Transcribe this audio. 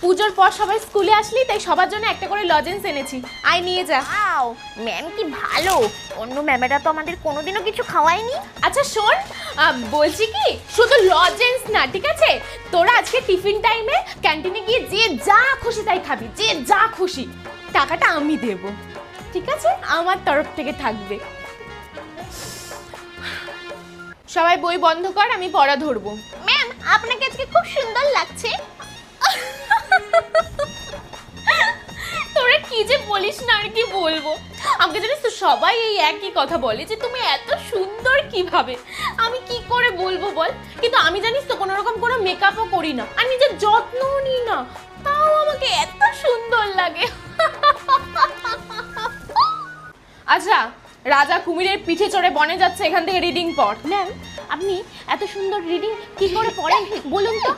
পুজোর পর সবাই স্কুলে আসলি, তাই সবার জন্য একটা করে লজেন্স এনেছি, আয় নিয়ে যা। ওয়াও, ম্যাম কি ভালো। অন্য ম্যামেরা তো আমাদের কোনোদিনও কিছু খাওয়ায়নি। আচ্ছা শোন, বলছি কি, শুধু লজেন্স না, ঠিক আছে? তোরা আজকে টিফিন টাইমে ক্যান্টিনে গিয়ে যে যা খুশি তাই খাবি, যে যা খুশি। টাকাটা আমি দেব, ঠিক আছে? আমার তরফ থেকে থাকবে। সবাই বই বন্ধ কর, আমি পড়া ধরবো। ম্যাম, আপনাকে আজকে খুব সুন্দর লাগছে। তোরা কি যে বলিস না, আর কি বলবো। আমাকে জানিস তো সবাই এই একই কথা বলে যে তুমি এত সুন্দর কিভাবে। আমি কি করে বলবো বল? কিন্তু আমি জানিস তো কোনো রকম কোনো মেকআপও করি না, আর নিজের যত্নও নিই না, তাও আমাকে এত সুন্দর লাগে। আচ্ছা, রাজা কুমিরের পিঠে চড়ে বনে যাচ্ছে, এখান থেকে রিডিং পড়। ম্যাম, আপনি এত সুন্দর রিডিং কি করে পড়েন বলুন তো।